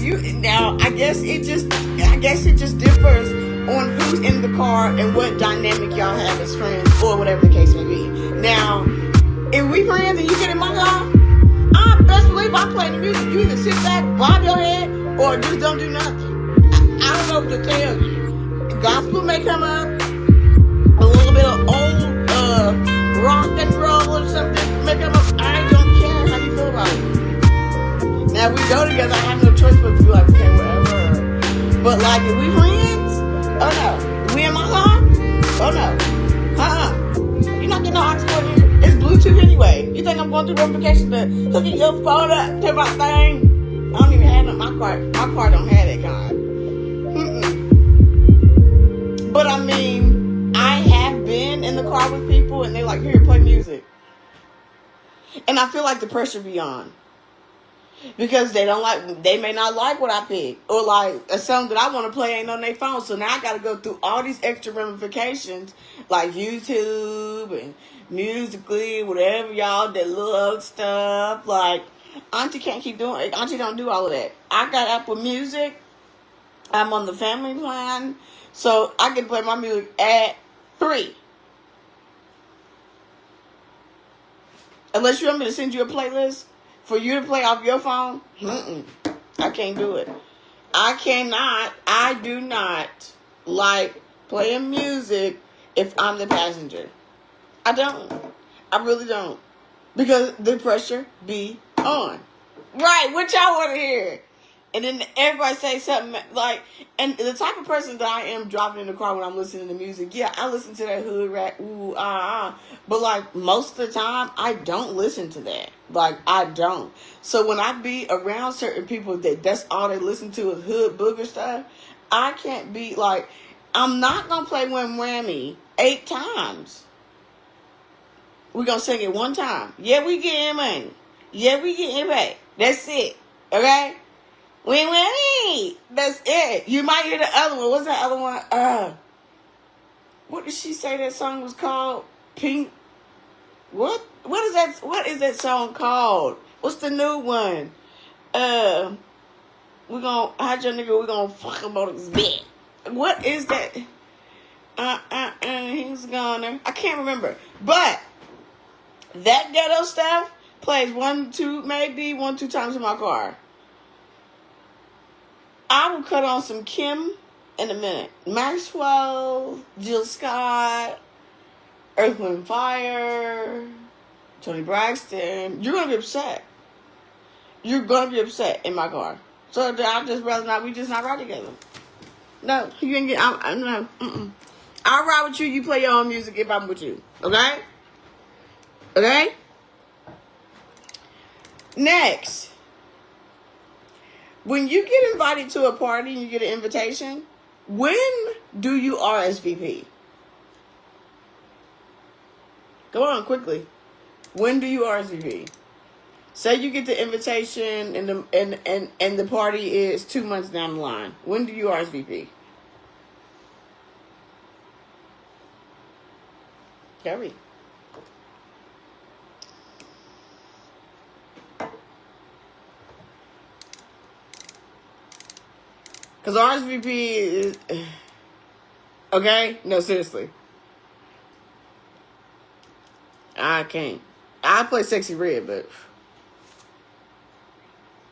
I guess it just differs on who's in the car and what dynamic y'all have as friends or whatever the case may be. Now, if we friends and you get in my car, I best believe I play the music. You either sit back, bob your head, or just don't do nothing. I don't know what to tell you. Gospel may come up, a little bit of old rock and roll or something may come up. I don't care how you feel about it. Now, if we go together, I have no choice but to be like, okay, whatever. But like, if we friends, oh no. If we in my car, oh no. You're not getting no aux cord here. It's Bluetooth anyway. You think I'm going through verification to hook your phone up to my thing? I don't even have it. My car don't have that kind. But I mean, I have been in the car with people and they like, here, play music. And I feel like the pressure be on. Because they may not like what I pick. Or like a song that I want to play ain't on their phone. So now I got to go through all these extra ramifications like YouTube and Musically, whatever y'all that love stuff. Like, Auntie can't keep doing it. Auntie don't do all of that. I got Apple Music. I'm on the family plan. So I can play my music at 3. Unless you want me to send you a playlist for you to play off your phone. I can't do it. I do not like playing music if I'm the passenger. I don't. I really don't. Because the pressure be on. Right, what y'all want to hear? And then everybody say something like, and the type of person that I am driving in the car when I'm listening to music, yeah, I listen to that hood rap, ooh, but like most of the time, I don't listen to that. Like, I don't. So when I be around certain people that's all they listen to is hood booger stuff, I can't be like, I'm not going to play One Whammy 8 times. We're going to sing it 1 time. Yeah, we getting money. Yeah, we getting paid. That's it. Okay? Win. That's it. You might hear the other one. What's that other one? What did she say that song was called? Pink. What is that? What is that song called? What's the new one? We're gonna hide your nigga. We're gonna fuck him on his bed. What is that? He's gonna. I can't remember. But that ghetto stuff plays 1, 2 times in my car. I will cut on some Kim in a minute. Maxwell, Jill Scott, Earth, Wind, Fire, Tony Braxton. You're going to be upset. You're going to be upset in my car. So I'd just rather not. We just not ride together. No, you ain't get. No. I'll ride with you. You play your own music if I'm with you. Okay? Okay? Next. When you get invited to a party and you get an invitation, when do you RSVP? Go on, quickly. When do you RSVP? Say you get the invitation and the party is 2 months down the line. When do you RSVP? Hurry. Because RSVP is... Okay? No, seriously. I can't. I play Sexy Red, but...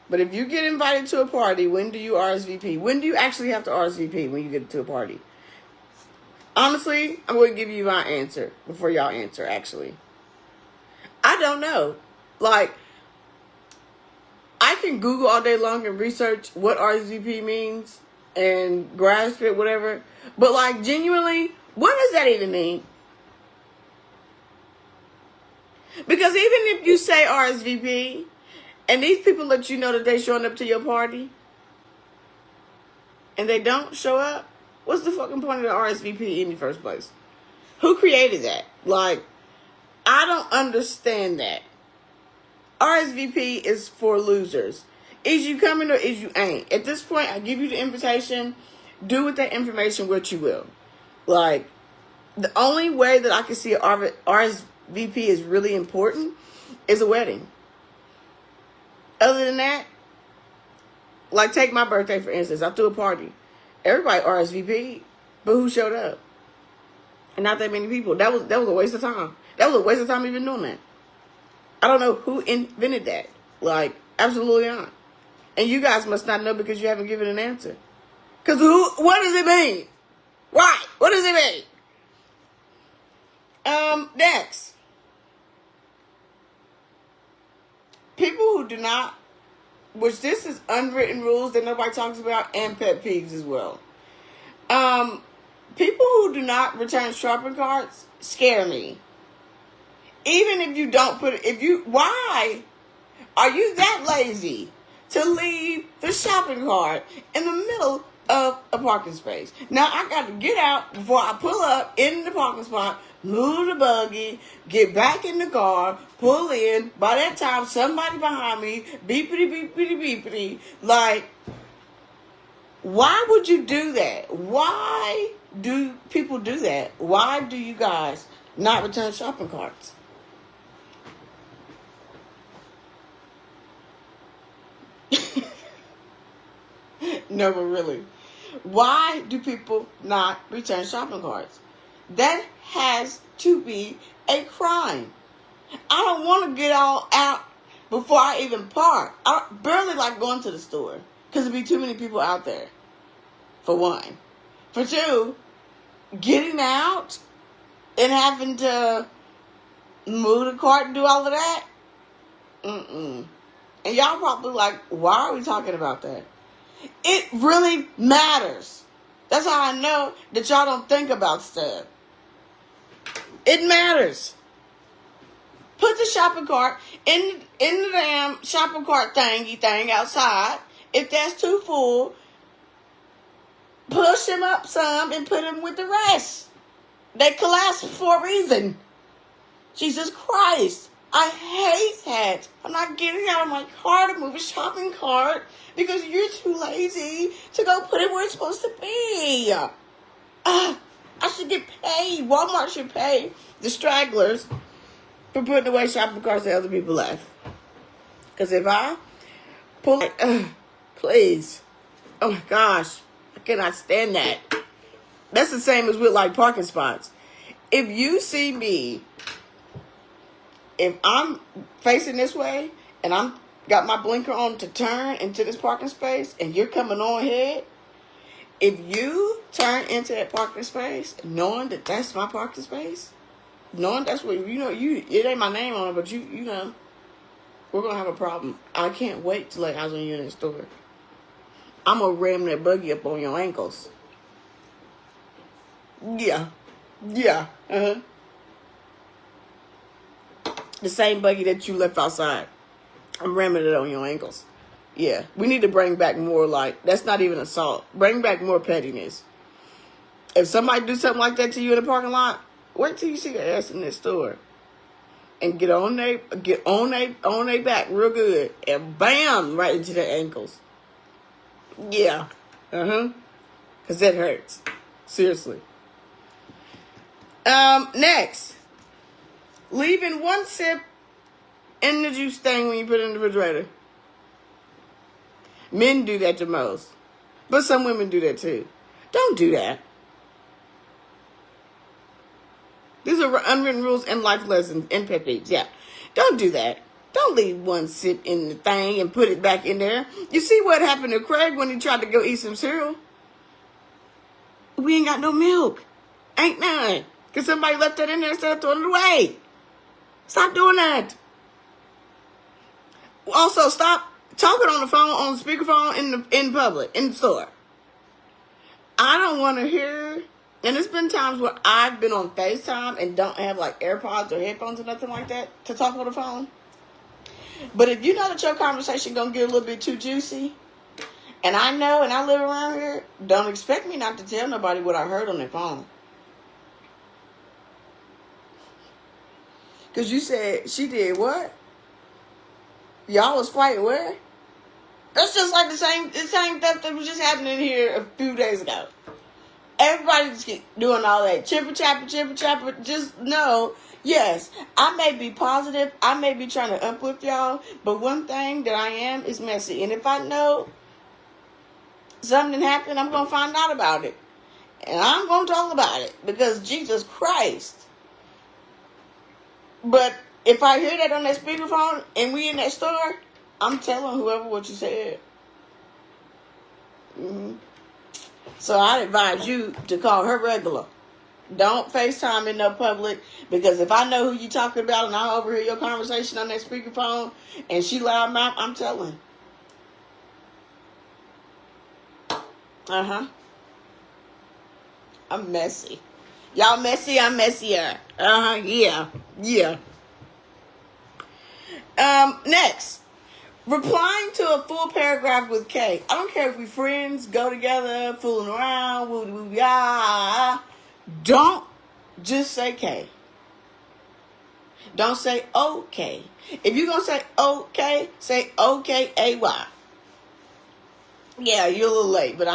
But if you get invited to a party, when do you RSVP? When do you actually have to RSVP when you get to a party? Honestly, I'm going to give you my answer before y'all answer, actually. I don't know. Like... I can Google all day long and research what RSVP means and grasp it, whatever. But, like, genuinely, what does that even mean? Because even if you say RSVP and these people let you know that they're showing up to your party and they don't show up, what's the fucking point of the RSVP in the first place? Who created that? Like, I don't understand that. RSVP is for losers. Is you coming or is you ain't? At this point, I give you the invitation. Do with that information what you will. Like, the only way that I can see RSVP is really important is a wedding. Other than that, Like, take my birthday, for instance. I threw a party. Everybody RSVP'd, but who showed up? And not that many people. That was a waste of time. That was a waste of time even doing that. I don't know who invented that. Like, absolutely not. And you guys must not know because you haven't given an answer. Because what does it mean? Why? What does it mean? Next. People who do not, which this is unwritten rules that nobody talks about, and pet peeves as well. People who do not return shopping carts scare me. Even if you don't put it, why are you that lazy to leave the shopping cart in the middle of a parking space? Now, I got to get out before I pull up in the parking spot, move the buggy, get back in the car, pull in. By that time, somebody behind me, beepity, beepity, beepity. Like, why would you do that? Why do people do that? Why do you guys not return shopping carts? No, but really, why do people not return shopping carts? That has to be a crime. I don't want to get all out before I even park. I barely like going to the store because there'd be too many people out there, for one. For two, getting out and having to move the cart and do all of that. And y'all probably like, why are we talking about that? It really matters. That's how I know that y'all don't think about stuff. It matters. Put the shopping cart in the damn shopping cart thingy thing outside. If that's too full, push them up some and put them with the rest. They collapse for a reason. Jesus Christ. I hate that. I'm not getting out of my car to move a shopping cart because you're too lazy to go put it where it's supposed to be. I should get paid. Walmart should pay the stragglers for putting away shopping carts that other people left. Because if I pull it, please. Oh my gosh. I cannot stand that. That's the same as with like parking spots. If you see me, if I'm facing this way and I'm got my blinker on to turn into this parking space and you're coming on ahead, if you turn into that parking space knowing that that's my parking space, knowing that's what, it ain't my name on it, but you know, we're going to have a problem. I can't wait to lay eyes on you in the store. I'm going to ram that buggy up on your ankles. Yeah. The same buggy that you left outside. I'm ramming it on your ankles. Yeah. We need to bring back more, like, that's not even assault. Bring back more pettiness. If somebody do something like that to you in the parking lot, wait till you see their ass in this store. And get on they back real good. And bam, right into their ankles. Yeah. Because that hurts. Seriously. Next. Leaving one sip in the juice thing when you put it in the refrigerator. Men do that the most. But some women do that too. Don't do that. These are unwritten rules and life lessons and pet peeves. Yeah. Don't do that. Don't leave one sip in the thing and put it back in there. You see what happened to Craig when he tried to go eat some cereal? We ain't got no milk. Ain't none. Because somebody left that in there instead of throwing it away. Stop doing that. Also, stop talking on the phone, on the speakerphone in public, in the store. I don't want to hear, and there's been times where I've been on FaceTime and don't have like AirPods or headphones or nothing like that to talk on the phone. But if you know that your conversation going to get a little bit too juicy, and I know and I live around here, don't expect me not to tell nobody what I heard on their phone. Because you said she did what? Y'all was fighting where? That's just like the same stuff that was just happening here a few days ago. Everybody just keep doing all that chipper chapper. Just know, yes, I may be positive. I may be trying to uplift y'all. But one thing that I am is messy. And if I know something happened, I'm going to find out about it. And I'm going to talk about it because Jesus Christ. But if I hear that on that speakerphone and we in that store, I'm telling whoever what you said. Mm-hmm. So I advise you to call her regular. Don't FaceTime in no public, because if I know who you talking about and I overhear your conversation on that speakerphone and she loud mouth, I'm telling. Uh-huh. I'm messy. Y'all messy, I'm messier. Uh-huh, yeah. Yeah. Next. Replying to a full paragraph with K. I don't care if we friends, go together, fooling around, woo-woo-yah. Don't just say K. Don't say okay. If you're going to say okay, say okay-A-Y. Yeah, you're a little late, but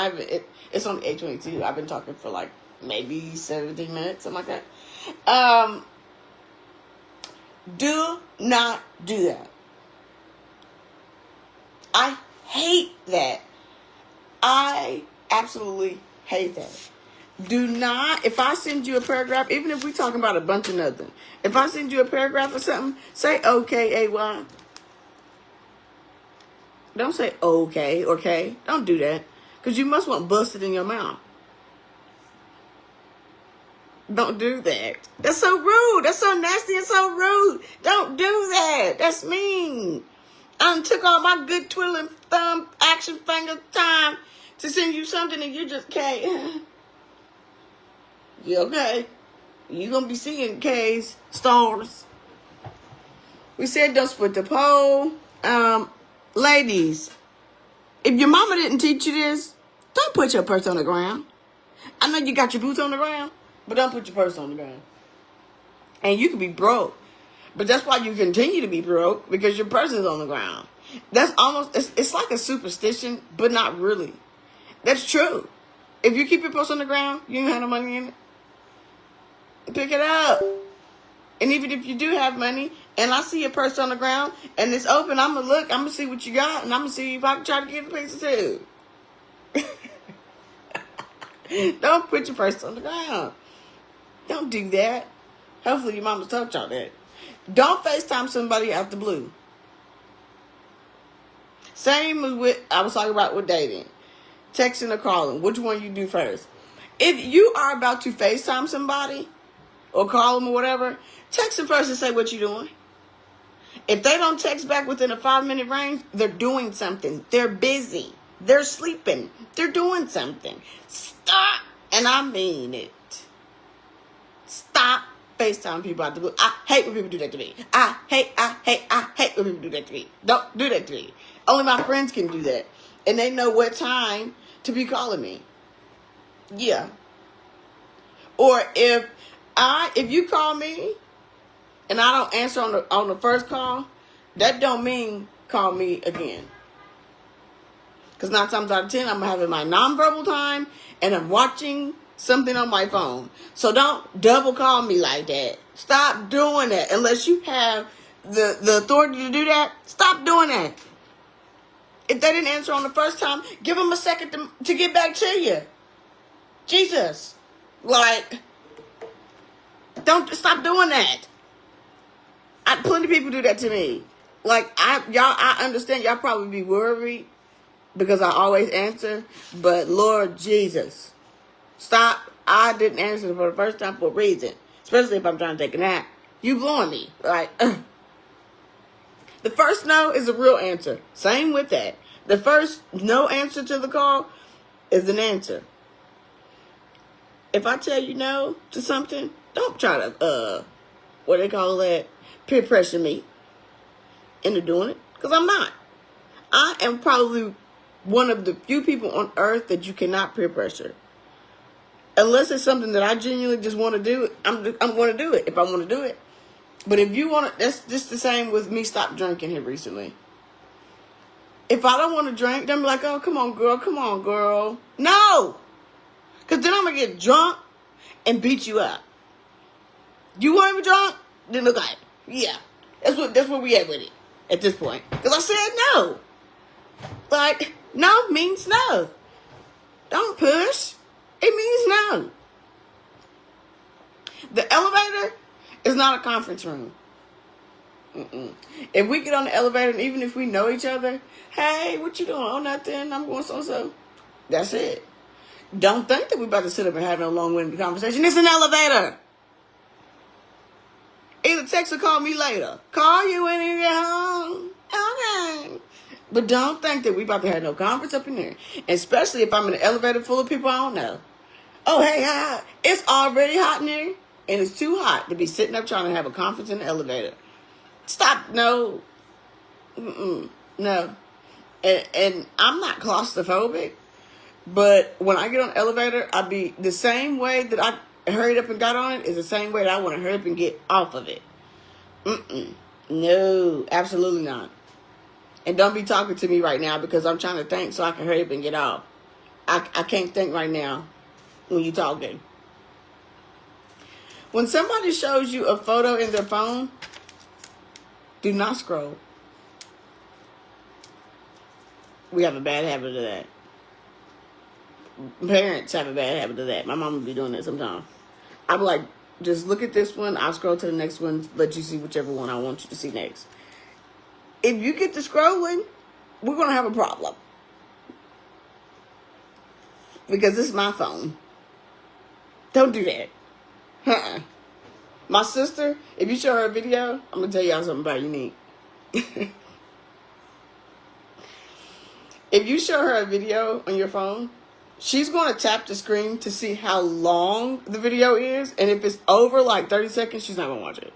it's on 8:22. I've been talking for like maybe 17 minutes, something like that. Do not do that. I hate that. I absolutely hate that. Do not, if I send you a paragraph, even if we're talking about a bunch of nothing, if I send you a paragraph or something, say okay, A-Y. Don't say okay or K. Don't do that. Because you must want busted in your mouth. Don't do that. That's so rude. That's so nasty and so rude. Don't do that. That's mean. I took all my good twiddling thumb action finger time to send you something and you just can't. You okay? You're going to be seeing K's stars. We said don't split the pole. Ladies, if your mama didn't teach you this, don't put your purse on the ground. I know you got your boots on the ground, but don't put your purse on the ground. And you can be broke. But that's why you continue to be broke, because your purse is on the ground. That's almost, it's like a superstition, but not really. That's true. If you keep your purse on the ground, you ain't have no money in it. Pick it up. And even if you do have money, and I see your purse on the ground, and it's open, I'm going to look, I'm going to see what you got, and I'm going to see if I can try to get a piece too. Don't put your purse on the ground. Don't do that. Hopefully your mama's taught y'all that. Don't FaceTime somebody out the blue. Same with I was talking about with dating. Texting or calling. Which one you do first? If you are about to FaceTime somebody or call them or whatever, text them first and say what you're doing. If they don't text back within a 5-minute range, they're doing something. They're busy. They're sleeping. They're doing something. Stop. And I mean it. Stop FaceTime people out the blue. I hate when people do that to me. I hate when people do that to me. Don't do that to me. Only my friends can do that. And they know what time to be calling me. Yeah. Or if you call me and I don't answer on the first call, that don't mean call me again. Because 9 times out of 10, I'm having my nonverbal time and I'm watching something on my phone. So don't double call me like that. Stop doing that. Unless you have the authority to do that, stop doing that. If they didn't answer on the first time, give them a second to get back to you. Jesus. Like, don't stop doing that. Plenty of people do that to me. Like, I understand y'all probably be worried because I always answer, but Lord Jesus, stop. I didn't answer for the first time for a reason, especially if I'm trying to take a nap. You blowing me. Like, the first no is a real answer. Same with that. The first no answer to the call is an answer. If I tell you no to something, don't try to, what they call that, peer pressure me into doing it, because I'm not. I am probably one of the few people on earth that you cannot peer pressure. Unless it's something that I genuinely just want to do, I'm going to do it if I want to do it. But if you want to, that's just the same with me stop drinking here recently. If I don't want to drink, then I'm like, oh, come on, girl. No! Because then I'm going to get drunk and beat you up. You want to be drunk? Then look like it. Yeah. That's where we at with it at this point. Because I said no. Like, no means no. Don't push. It means no. The elevator is not a conference room. If we get on the elevator, and even if we know each other, hey, what you doing? Oh, nothing. I'm going so-so. That's it. Don't think that we're about to sit up and have no long-winded conversation. It's an elevator. Either text or call me later. Call you when you get home. Okay. But don't think that we about to have no conference up in there. Especially if I'm in an elevator full of people I don't know. Oh, hey, hi. It's already hot in there. And it's too hot to be sitting up trying to have a conference in the elevator. Stop. No. No. And I'm not claustrophobic. But when I get on the elevator, I be the same way that I hurried up and got on it is the same way that I want to hurry up and get off of it. No, absolutely not. And don't be talking to me right now because I'm trying to think so I can hurry up and get off. I can't think right now when you're talking. When somebody shows you a photo in their phone, do not scroll. We have a bad habit of that. Parents have a bad habit of that. My mom would be doing that sometimes. I'd be like, just look at this one. I'll scroll to the next one. Let you see whichever one I want you to see next. If you get to scrolling, we're going to have a problem. Because this is my phone. Don't do that. My sister, if you show her a video, I'm going to tell y'all something about unique. If you show her a video on your phone, she's going to tap the screen to see how long the video is. And if it's over like 30 seconds, she's not going to watch it.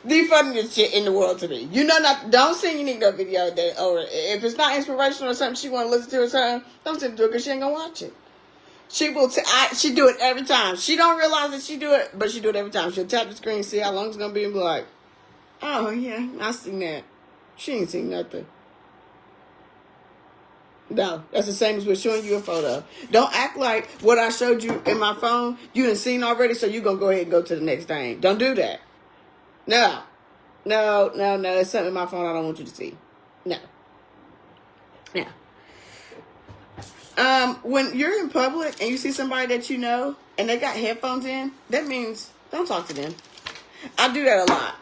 The funniest shit in the world to me. You know, don't send Unique no video that, or if it's not inspirational or something she want to listen to or something, don't send it to her because she ain't going to watch it. She will. She do it every time. She don't realize that she do it, but she do it every time. She'll tap the screen, see how long it's going to be, and be like, oh, yeah, I seen that. She ain't seen nothing. No, that's the same as with showing you a photo. Don't act like what I showed you in my phone, you done seen already, so you're going to go ahead and go to the next thing. Don't do that. No. It's something in my phone I don't want you to see. No. When you're in public and you see somebody that you know and they got headphones in, that means don't talk to them. I do that a lot.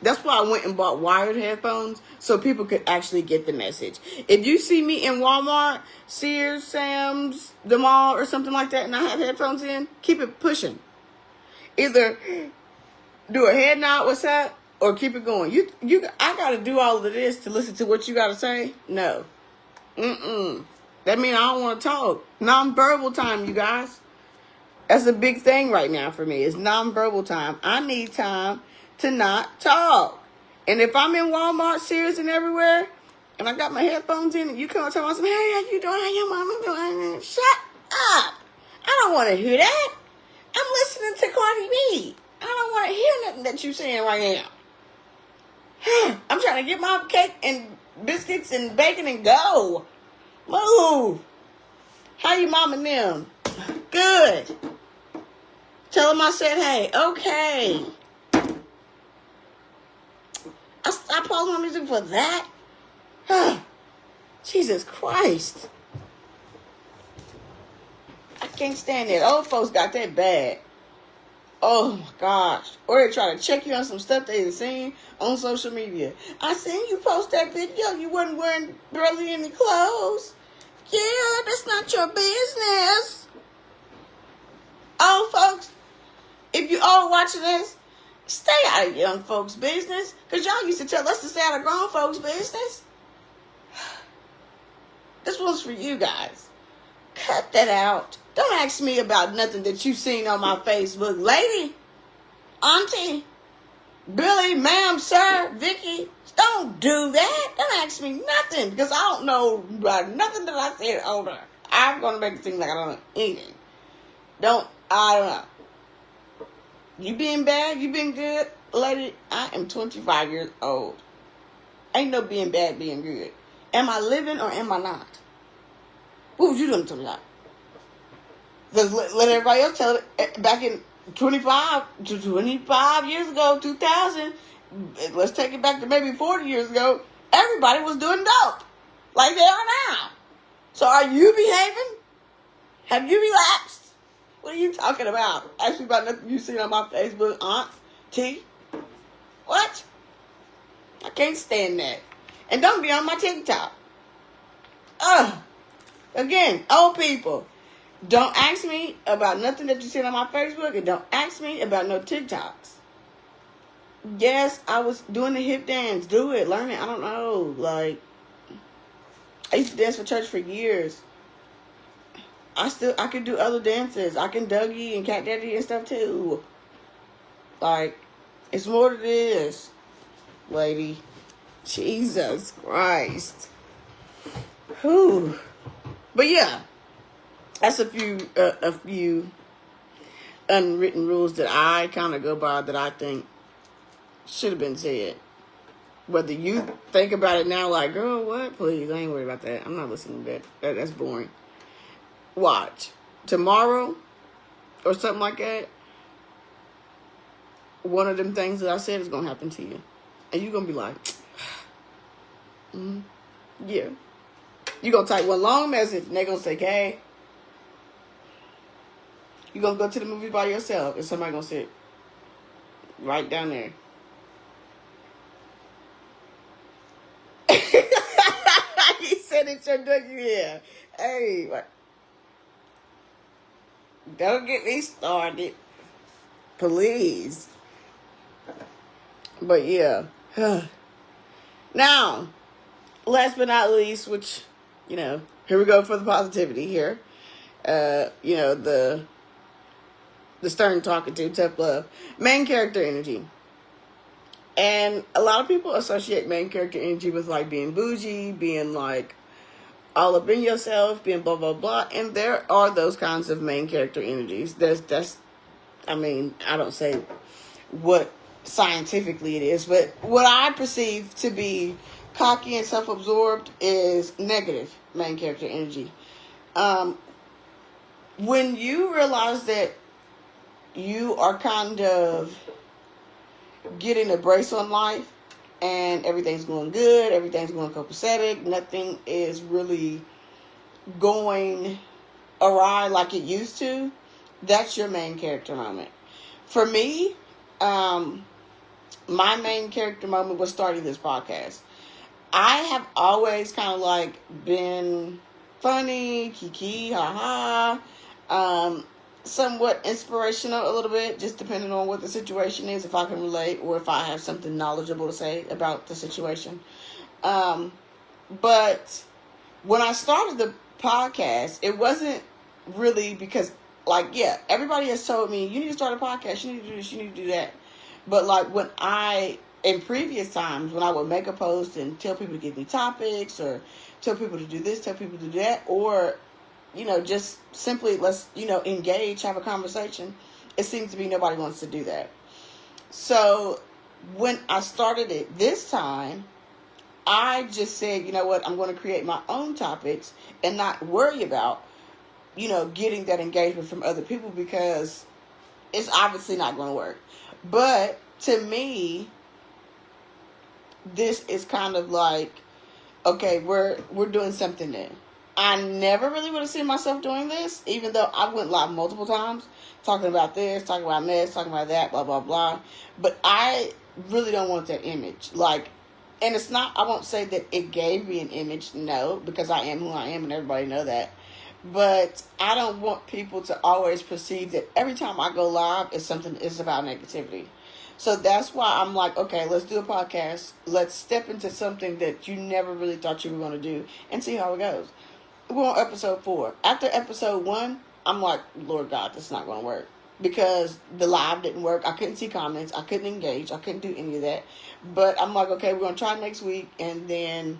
That's why I went and bought wired headphones so people could actually get the message. If you see me in Walmart, Sears, Sam's, the mall, or something like that, and I have headphones in, keep it pushing. Either do a head nod, what's up, or keep it going. I gotta do all of this to listen to what you gotta say? No. That means I don't want to talk. Non-verbal time, you guys. That's a big thing right now for me. It's non-verbal time. I need time to not talk. And if I'm in Walmart, Sears, and everywhere, and I got my headphones in, and you come and tell me, hey, how you doing? How your mama doing? Shut up. I don't want to hear that. I'm listening to Cardi B. I don't want to hear nothing that you're saying right now. I'm trying to get my cake and biscuits and bacon and go. Move. How you mom and them? Good. Tell them I said, hey, okay. I paused my music for that? Jesus Christ. I can't stand it. Old folks got that bad. Oh my gosh. Or they try to check you on some stuff they seen on social media. I seen you post that video. You wasn't wearing barely any clothes. Yeah, that's not your business. Old folks, if you all watching this, stay out of young folks' business. Because y'all used to tell us to stay out of grown folks' business. This one's for you guys. Cut that out. Don't ask me about nothing that you've seen on my Facebook. Lady, auntie, Billy, ma'am, sir, Vicky, don't do that. Don't ask me nothing because I don't know about nothing that I said over. I'm going to make it seem like I don't know anything. I don't know. You being bad, you been good? Lady, I am 25 years old. Ain't no being bad, being good. Am I living or am I not? What was you doing to me like? Because let everybody else tell it. Back in 25 years ago, 2000, let's take it back to maybe 40 years ago, everybody was doing dope. Like they are now. So are you behaving? Have you relaxed? What are you talking about? Ask me about nothing you seen on my Facebook, Aunt T. What? I can't stand that. And don't be on my TikTok. Again, old people, don't ask me about nothing that you see on my Facebook, and don't ask me about no TikToks. Yes, I was doing the hip dance. Do it. Learn it. I don't know. Like, I used to dance for church for years. I could do other dances. I can Dougie and Cat Daddy and stuff too. Like, it's more to this, lady. Jesus Christ. Whew. But yeah, that's a few unwritten rules that I kind of go by that I think should have been said. Whether you think about it now like, girl, what? Please, I ain't worried about that. I'm not listening to that. That's boring. Watch. Tomorrow or something like that, one of them things that I said is going to happen to you. And you're going to be like, yeah. You're going to type one long message and they're going to say, hey, you're going to go to the movies by yourself and somebody going to sit right down there. He said it's your Dougie here. Hey, what? Don't get me started. Please. But yeah. Now, last but not least, which, here we go for the positivity here. The stern talking to, tough love. Main character energy. And a lot of people associate main character energy with like being bougie, being like all up in yourself, being blah, blah, blah. And there are those kinds of main character energies. I don't say what scientifically it is, but what I perceive to be cocky and self-absorbed is negative main character energy. When you realize that you are kind of getting a brace on life and everything's going good, everything's going copacetic, nothing is really going awry like it used to, that's your main character moment. For me, my main character moment was starting this podcast. I have always kind of like been funny, kiki, ha ha, somewhat inspirational a little bit, just depending on what the situation is, if I can relate or if I have something knowledgeable to say about the situation. But when I started the podcast, it wasn't really because, like, yeah, everybody has told me, you need to start a podcast, you need to do this, you need to do that. But like in previous times, when I would make a post and tell people to give me topics or tell people to do this, tell people to do that, or just simply let's, engage, have a conversation. It seems to be nobody wants to do that. So when I started it this time, I just said, you know what, I'm going to create my own topics and not worry about, getting that engagement from other people because it's obviously not going to work. But to me, this is kind of like, okay, we're doing something new. I never really would have seen myself doing this, even though I went live multiple times, talking about this, talking about this, talking about that, blah, blah, blah. But I really don't want that image. Like, and it's not, I won't say that it gave me an image, no, because I am who I am and everybody know that. But I don't want people to always perceive that every time I go live, it's about negativity. So that's why I'm like, okay, let's do a podcast. Let's step into something that you never really thought you were going to do and see how it goes. We're on episode 4. After episode 1, I'm like, Lord God, this is not going to work. Because the live didn't work. I couldn't see comments. I couldn't engage. I couldn't do any of that. But I'm like, okay, we're going to try next week. And then,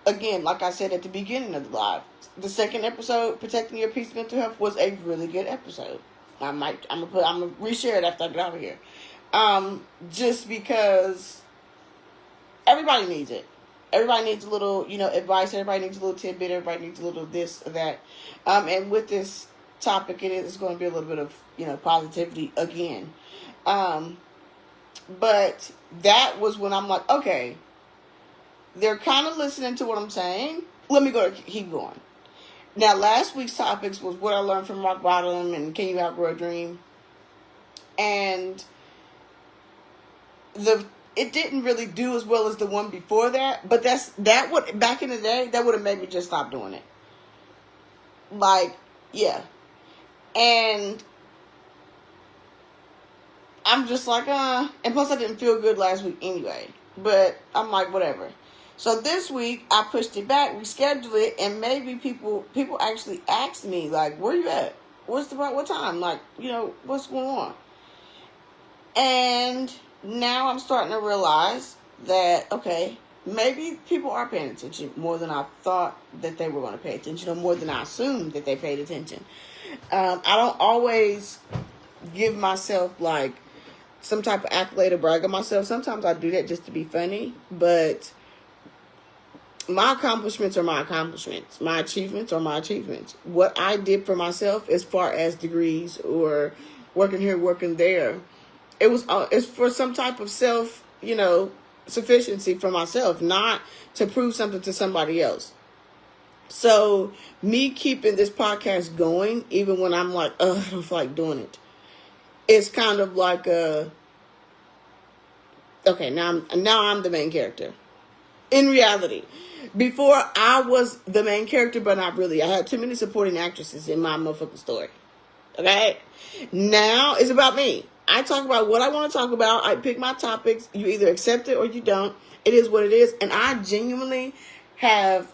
again, like I said at the beginning of the live, the second episode, Protecting Your Peace Mental Health, was a really good episode. I'm going to reshare it after I get out of here. Just because everybody needs it. Everybody needs a little, advice. Everybody needs a little tidbit. Everybody needs a little this or that. And with this topic, it's going to be a little bit of, positivity again. But that was when I'm like, okay, they're kind of listening to what I'm saying. Let me keep going. Now, last week's topics was what I learned from rock bottom and can you outgrow a dream? And it didn't really do as well as the one before that, but that would, back in the day, that would have made me just stop doing it. Like, yeah. And I'm just like, and plus I didn't feel good last week anyway, but I'm like, whatever. So this week I pushed it back, rescheduled it, and maybe people actually asked me, like, where you at? What time? Like, what's going on? And now I'm starting to realize that, okay, maybe people are paying attention more than I thought that they were going to pay attention, or more than I assumed that they paid attention. I don't always give myself, like, some type of accolade or brag on myself. Sometimes I do that just to be funny, but my accomplishments are my accomplishments. My achievements are my achievements. What I did for myself as far as degrees or working here, working there, it's for some type of self, sufficiency for myself, not to prove something to somebody else. So me keeping this podcast going, even when I'm like, I don't feel like doing it, it's kind of like okay, now I'm the main character. In reality, before I was the main character, but not really. I had too many supporting actresses in my motherfucking story. Okay? Now it's about me. I talk about what I want to talk about. I pick my topics. You either accept it or you don't. It is what it is. And I genuinely have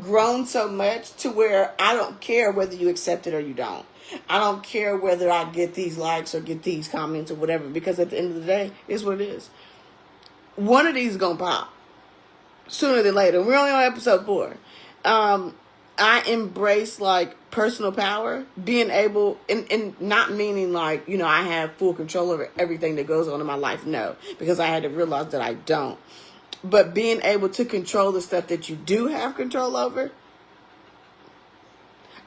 grown so much to where I don't care whether you accept it or you don't. I don't care whether I get these likes or get these comments or whatever, because at the end of the day, it's what it is. One of these is going to pop sooner than later. We're only on episode 4. I embrace, like, personal power, being able, and not meaning like, I have full control over everything that goes on in my life. No, because I had to realize that I don't. But being able to control the stuff that you do have control over.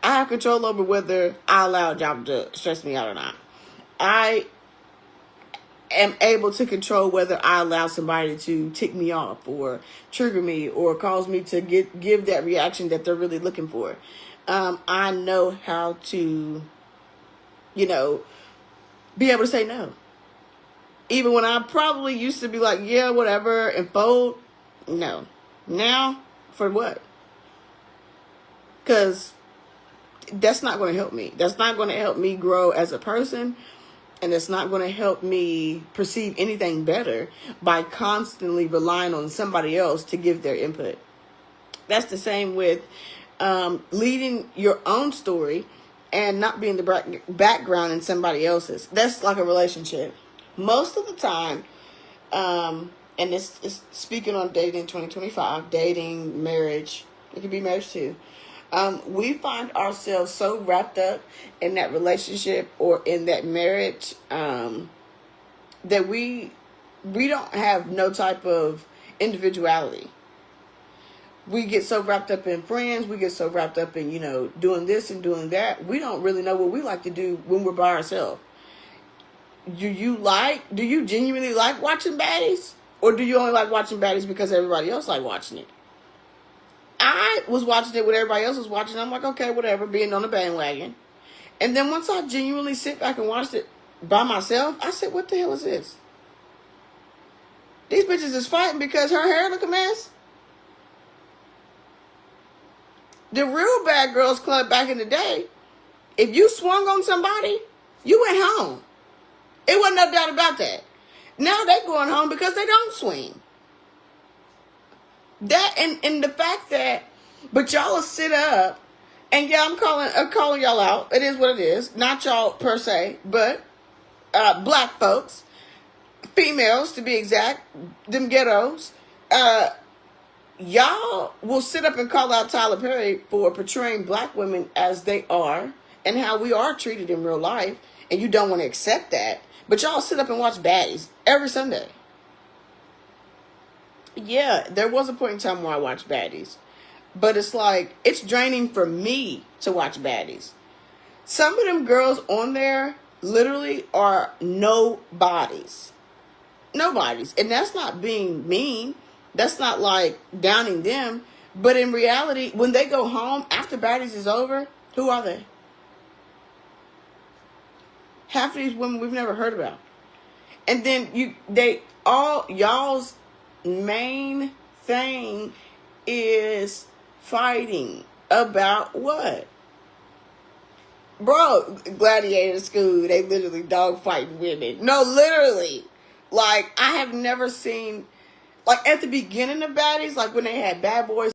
I have control over whether I allow a job to stress me out or not. I am able to control whether I allow somebody to tick me off or trigger me or cause me to give that reaction that they're really looking for. I know how to, be able to say no. Even when I probably used to be like, yeah, whatever, and fold. No. Now, for what? Because that's not going to help me. That's not going to help me grow as a person. And it's not going to help me perceive anything better by constantly relying on somebody else to give their input. That's the same with leading your own story and not being the background in somebody else's. That's like a relationship. Most of the time, and it's speaking on dating 2025, dating, marriage, it could be marriage too. We find ourselves so wrapped up in that relationship or in that marriage that we don't have no type of individuality. We get so wrapped up in friends. We get so wrapped up in, doing this and doing that. We don't really know what we like to do when we're by ourselves. Do you genuinely like watching baddies? Or do you only like watching baddies because everybody else like watching it? I was watching it when everybody else was watching. I'm like, okay, whatever, being on the bandwagon. And then once I genuinely sit back and watched it by myself, I said, what the hell is this? These bitches is fighting because her hair look a mess. The real Bad Girls Club back in the day, if you swung on somebody, you went home. It wasn't no doubt about that. Now they going home because they don't swing. That and the fact that, but y'all will sit up, and yeah, I'm calling y'all out. It is what it is. Not y'all per se, but black folks, females to be exact, them ghettos. Y'all will sit up and call out Tyler Perry for portraying black women as they are and how we are treated in real life, and you don't want to accept that. But y'all sit up and watch baddies every Sunday. Yeah, there was a point in time where I watched baddies. But it's like, it's draining for me to watch baddies. Some of them girls on there literally are nobodies. Nobodies. And that's not being mean. That's not like downing them. But in reality, when they go home after baddies is over, who are they? Half of these women we've never heard about. And then y'all's main thing is fighting about what? Bro, gladiator school, they literally dog fighting women. No, literally. Like, I have never seen, like, at the beginning of baddies, like when they had bad boys